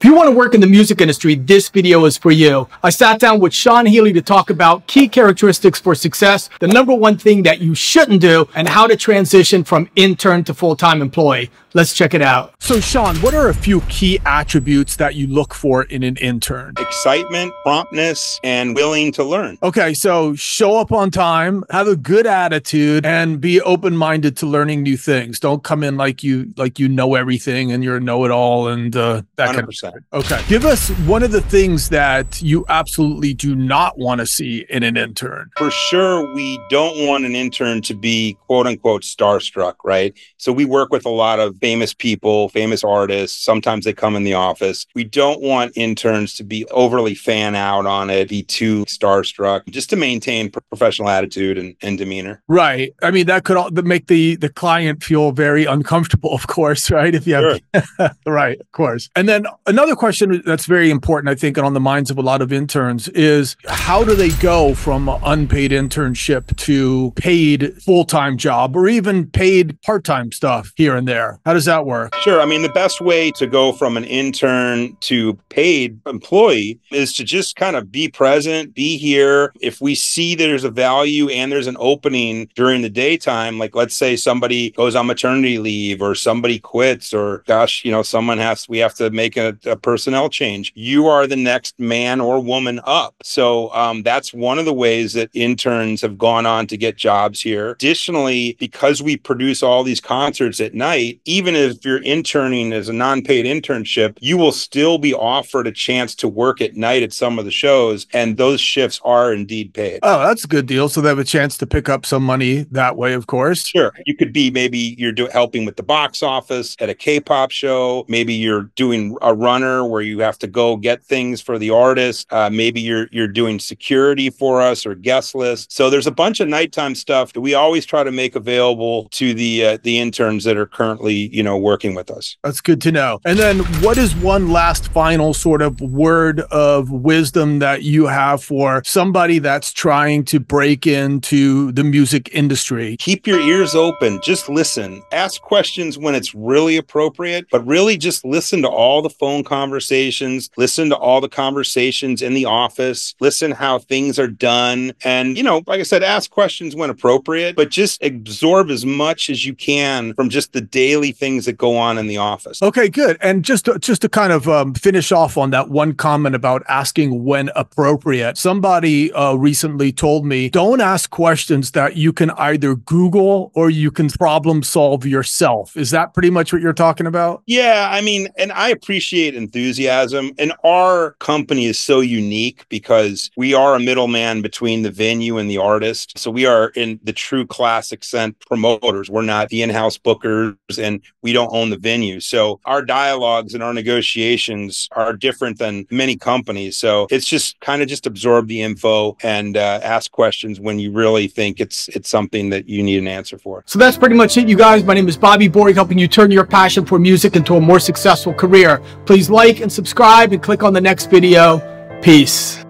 you want to work in the music industry, this video is for you. I sat down with Sean Healy to talk about key characteristics for success, the #1 thing that you shouldn't do, and how to transition from intern to full-time employee. Let's check it out. So Sean, what are a few key attributes that you look for in an intern? Excitement, promptness, and willing to learn. Okay, so show up on time, have a good attitude, and be open-minded to learning new things. Don't come in like you know everything and you're a know-it-all and that 100%. kind of stuff. Okay, give us one of the things that you absolutely do not want to see in an intern. For sure, we don't want an intern to be quote-unquote starstruck, right? So we work with a lot of famous people, famous artists. Sometimes they come in the office. We don't want interns to be overly fan out on it, be too starstruck, just to maintain professional attitude and demeanor. Right. I mean, that could make the client feel very uncomfortable, of course, right? If you have, Sure. Right, of course. And then another question that's very important, I think, and on the minds of a lot of interns is how do they go from unpaid internship to paid full-time job or even paid part-time stuff here and there? How does that work? Sure. I mean, the best way to go from an intern to paid employee is to just kind of be present, be here. If we see there's a value and there's an opening during the daytime, like let's say somebody goes on maternity leave or somebody quits or gosh, we have to make a personnel change. You are the next man or woman up. So that's one of the ways that interns have gone on to get jobs here. Additionally, because we produce all these concerts at night, even if you're interning as a non-paid internship, you will still be offered a chance to work at night at some of the shows, and those shifts are indeed paid. Oh, that's a good deal. So they have a chance to pick up some money that way, of course. Sure. You could be maybe you're helping with the box office at a K-pop show. Maybe you're doing a runner where you have to go get things for the artist. Maybe you're doing security for us or guest list. So there's a bunch of nighttime stuff that we always try to make available to the interns that are currently working with us. That's good to know. And then what is one last final sort of word of wisdom that you have for somebody that's trying to break into the music industry? Keep your ears open. Just listen. Ask questions when it's really appropriate, but really just listen to all the phone conversations, listen to all the conversations in the office, listen how things are done. And, like I said, ask questions when appropriate, but just absorb as much as you can from just the daily things that go on in the office. Okay, good. And just to kind of finish off on that one comment about asking when appropriate, somebody recently told me, don't ask questions that you can either Google or you can problem solve yourself. Is that pretty much what you're talking about? Yeah, I mean, and I appreciate enthusiasm. And our company is so unique because we are a middleman between the venue and the artist. So we are in the true classic sense promoters. We're not the in-house bookers and we don't own the venue. So our dialogues and our negotiations are different than many companies. So it's just kind of just absorb the info and ask questions when you really think it's something that you need an answer for. So that's pretty much it, you guys. My name is Bobby Borg, helping you turn your passion for music into a more successful career. Please like and subscribe and click on the next video. Peace.